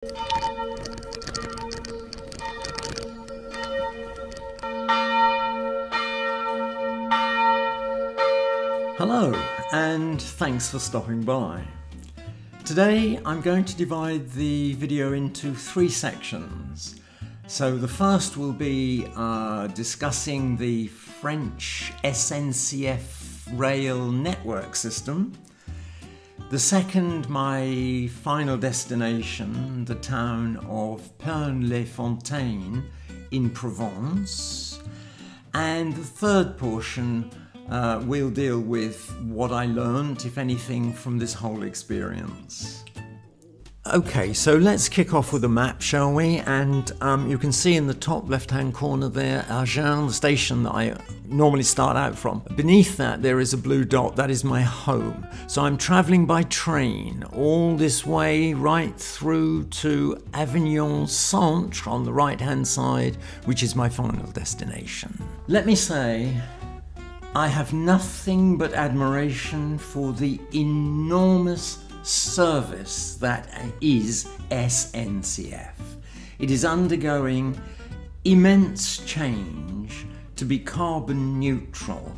Hello, and thanks for stopping by. Today I'm going to divide the video into three sections. So the first will be discussing the French SNCF rail network system. The second, my final destination, the town of Pernes-les-Fontaines in Provence. And the third portion we'll deal with what I learned, if anything, from this whole experience. Okay, so let's kick off with a map, shall we? And you can see in the top left-hand corner there, Agen, the station that I normally start out from. Beneath that, there is a blue dot. That is my home. So I'm travelling by train all this way right through to Avignon Centre on the right-hand side, which is my final destination. Let me say, I have nothing but admiration for the enormous service that is SNCF. It is undergoing immense change to be carbon neutral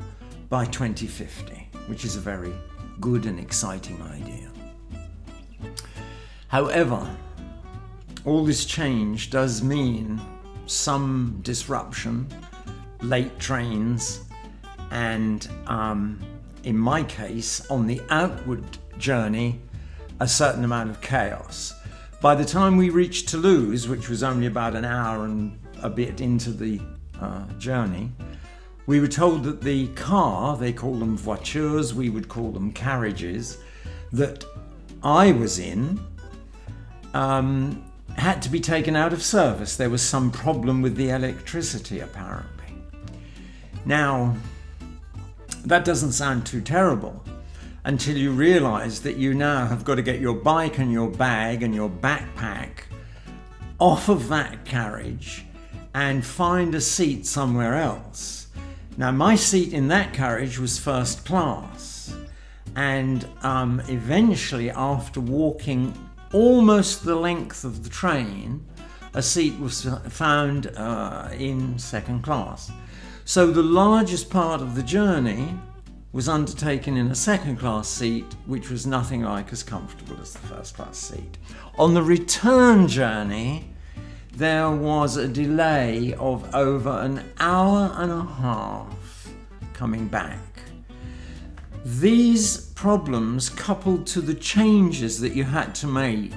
by 2050, which is a very good and exciting idea. However, all this change does mean some disruption, late trains, and in my case, on the outward journey, a certain amount of chaos. By the time we reached Toulouse, which was only about an hour and a bit into the journey, we were told that the car, they call them voitures, we would call them carriages, that I was in had to be taken out of service. There was some problem with the electricity, apparently. Now, that doesn't sound too terrible until you realise that you now have got to get your bike and your bag and your backpack off of that carriage and find a seat somewhere else. Now, my seat in that carriage was first class, and eventually, after walking almost the length of the train, a seat was found in second class. So the largest part of the journey was undertaken in a second class seat, which was nothing like as comfortable as the first class seat. On the return journey, there was a delay of over an hour and a half coming back. These problems, coupled to the changes that you had to make,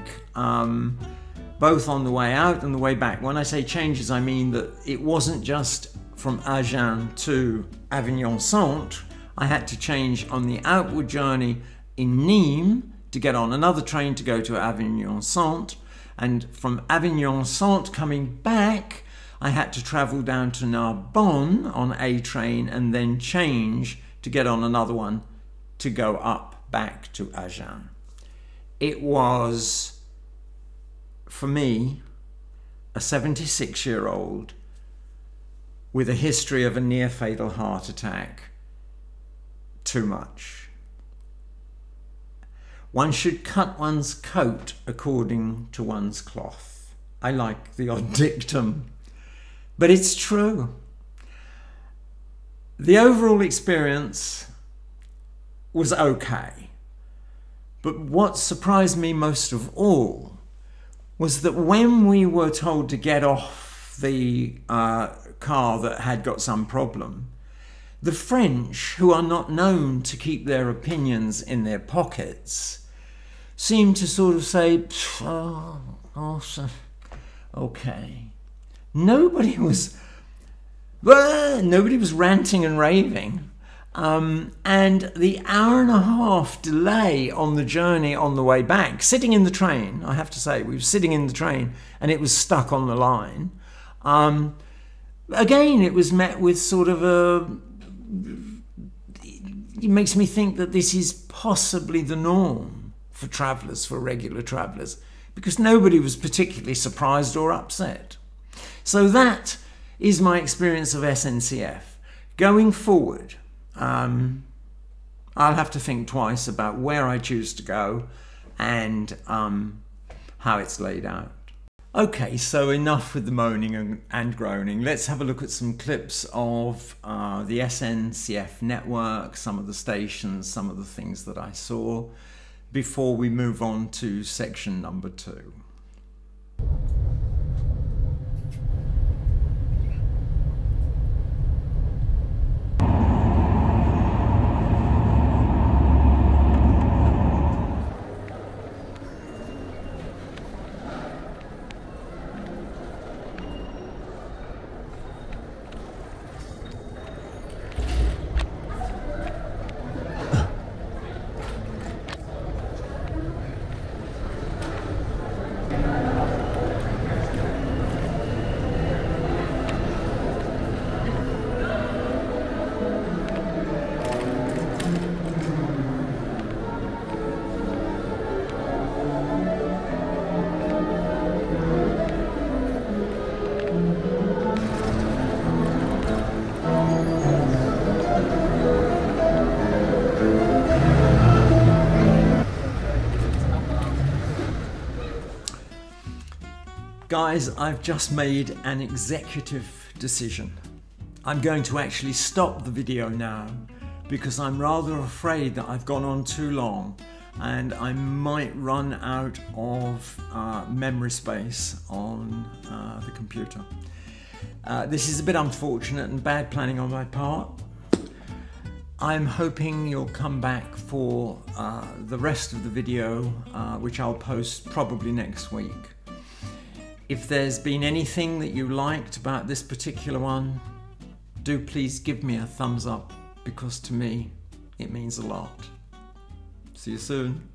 both on the way out and the way back. When I say changes, I mean that it wasn't just from Agen to Avignon Centre. I had to change on the outward journey in Nîmes to get on another train to go to Avignon Centre, and from Avignon Centre coming back, I had to travel down to Narbonne on a train and then change to get on another one to go up back to Agen. It was, for me, a 76-year-old with a history of a near-fatal heart attack, too much. One should cut one's coat according to one's cloth. I like the odd dictum, but it's true. The overall experience was okay, but what surprised me most of all was that when we were told to get off the car that had got some problem, the French, who are not known to keep their opinions in their pockets, seemed to sort of say, okay. Nobody was ranting and raving. And the hour and a half delay on the journey on the way back, sitting in the train, I have to say, we were sitting in the train and it was stuck on the line. Again, it was met with sort of it makes me think that this is possibly the norm for travellers, for regular travellers, because nobody was particularly surprised or upset. So that is my experience of SNCF. Going forward, I'll have to think twice about where I choose to go and how it's laid out. Okay, so enough with the moaning and groaning. Let's have a look at some clips of the SNCF network, some of the stations, some of the things that I saw, before we move on to section number 2. Guys, I've just made an executive decision. I'm going to actually stop the video now because I'm rather afraid that I've gone on too long and I might run out of memory space on the computer. This is a bit unfortunate and bad planning on my part. I'm hoping you'll come back for the rest of the video, which I'll post probably next week. If there's been anything that you liked about this particular one, do please give me a thumbs up, because to me it means a lot. See you soon.